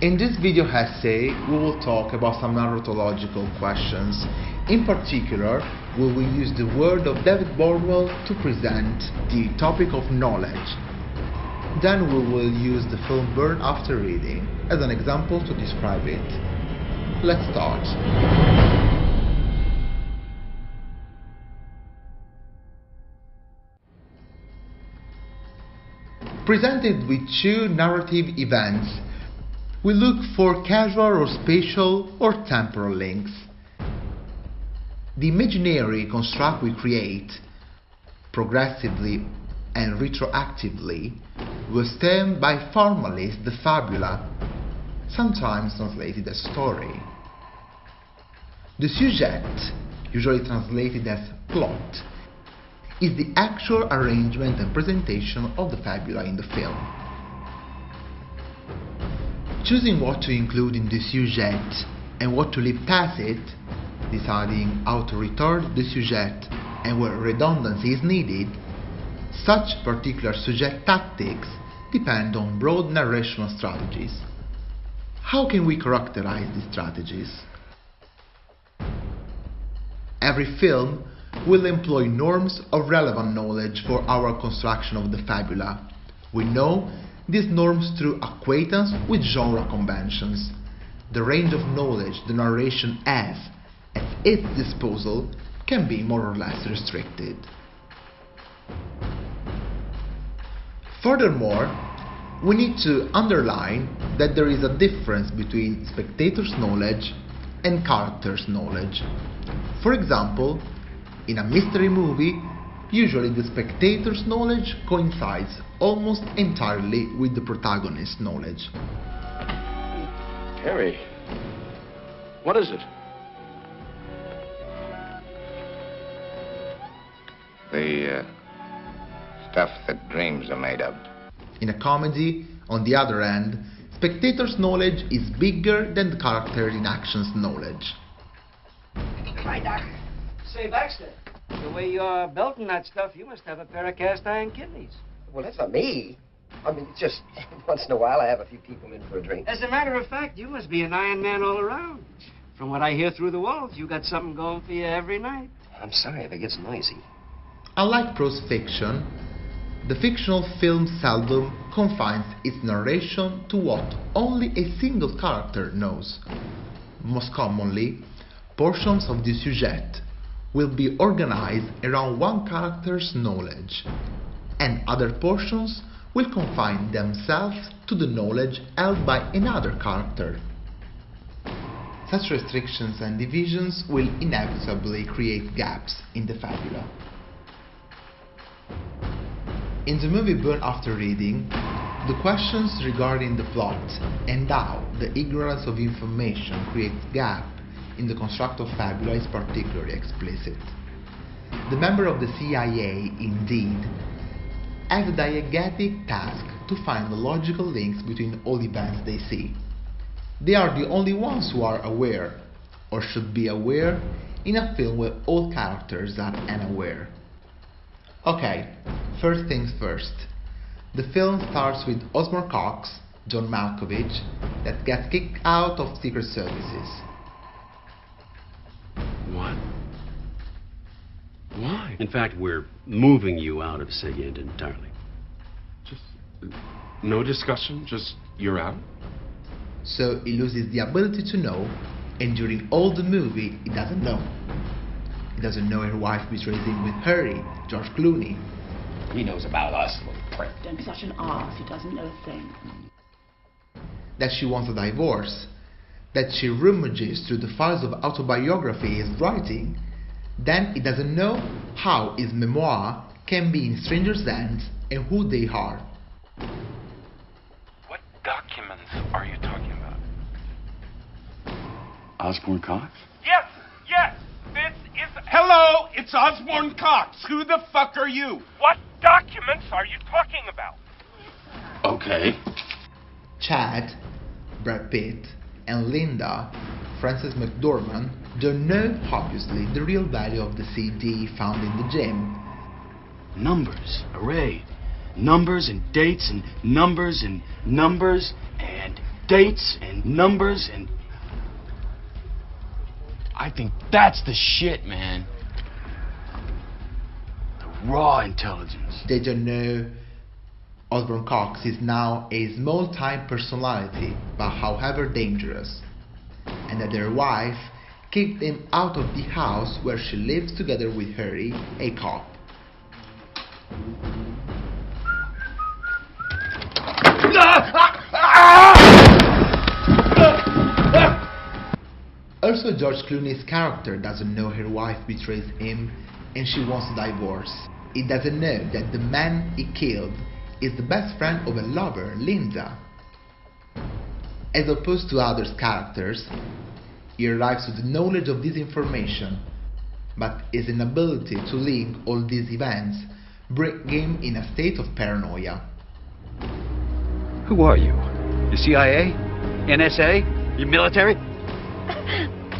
In this video essay, we will talk about some narratological questions. In particular, we will use the word of David Bordwell to present the topic of knowledge. Then we will use the film Burn After Reading as an example to describe it. Let's start. Presented with two narrative events, we look for causal or spatial or temporal links. The imaginary construct we create, progressively and retroactively, was termed by formalists the fabula, sometimes translated as story. The sujet, usually translated as plot, is the actual arrangement and presentation of the fabula in the film. Choosing what to include in the sujet and what to leave tacit, deciding how to retard the sujet and where redundancy is needed, such particular sujet tactics depend on broad narrational strategies. How can we characterize these strategies? Every film will employ norms of relevant knowledge for our construction of the fabula. We know these norms through acquaintance with genre conventions. The range of knowledge the narration has at its disposal can be more or less restricted. Furthermore, we need to underline that there is a difference between spectator's knowledge and character's knowledge. For example, in a mystery movie, usually the spectator's knowledge coincides almost entirely with the protagonist's knowledge. Harry, what is it? The stuff that dreams are made of. In a comedy, on the other hand, spectator's knowledge is bigger than the character in action's knowledge. Hi, Doc. Say, Baxter, the way you're belting that stuff, you must have a pair of cast iron kidneys. Well, that's not me. I mean, just once in a while I have a few people in for a drink. As a matter of fact, you must be an Iron Man all around. From what I hear through the walls, you got something going for you every night. I'm sorry if it gets noisy. Unlike prose fiction, the fictional film seldom confines its narration to what only a single character knows. Most commonly, portions of the sujet will be organized around one character's knowledge, and other portions will confine themselves to the knowledge held by another character. Such restrictions and divisions will inevitably create gaps in the fabula. In the movie Burn After Reading, the questions regarding the plot and how the ignorance of information creates gap in the construct of fabula is particularly explicit. The member of the CIA, indeed, have the diegetic task to find the logical links between all events they see. They are the only ones who are aware, or should be aware, in a film where all characters are unaware. Okay, first things first. The film starts with Osborne Cox, John Malkovich, that gets kicked out of Secret Services. What? Why? In fact, we're moving you out of SIGINT entirely. Just no discussion, just you're out? So he loses the ability to know, and during all the movie, he doesn't know. He doesn't know her wife betrays him with Harry, George Clooney. He knows about us, little prick. Don't be such an arse, he doesn't know a thing. That she wants a divorce. That she rummages through the files of autobiography he is writing. Then he doesn't know how his memoir can be in strangers' hands and who they are. What documents are you talking about? Osborne Cox? Yes! This is... Hello, it's Osborne Cox. Who the fuck are you? What documents are you talking about? Okay. Chad, Brad Pitt, and Linda, Frances McDormand, don't know, obviously, the real value of the CD found in the gym. Numbers, array. Numbers and dates and numbers and numbers and dates and numbers and... I think that's the shit, man. The raw intelligence. They don't know Osborne Cox is now a small-time personality, but however dangerous, and that their wife kicked him out of the house where she lives together with Harry, a cop. Also, George Clooney's character doesn't know her wife betrays him and she wants a divorce. He doesn't know that the man he killed is the best friend of a lover, Linda. As opposed to other characters, he arrives with the knowledge of this information, but his inability to link all these events bring him in a state of paranoia. Who are you? The CIA? NSA? Your military?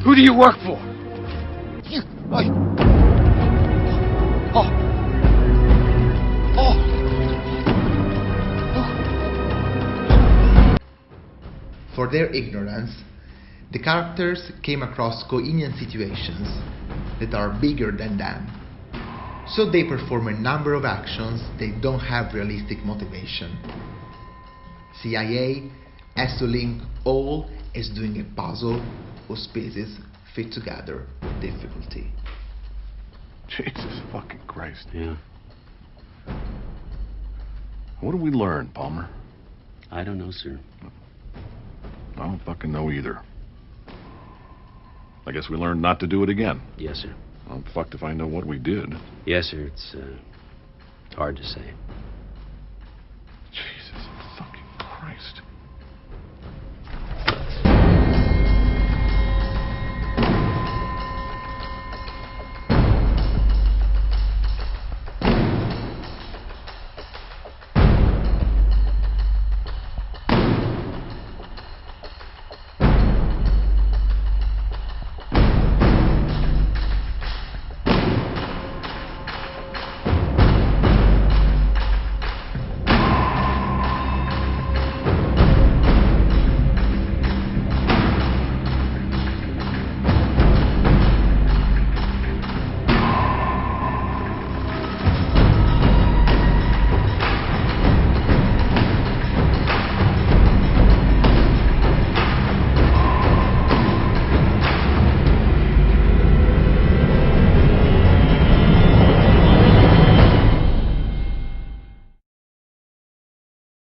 Who do you work for? For their ignorance, the characters came across coherent situations that are bigger than them, so they perform a number of actions that don't have realistic motivation. CIA has to link all as doing a puzzle whose pieces fit together with difficulty. Jesus fucking Christ. Yeah. What did we learn, Palmer? I don't know, sir. I don't fucking know either. I guess we learned not to do it again. Yes, sir. I'm fucked if I know what we did. Yes, sir. It's hard to say. Jesus fucking Christ.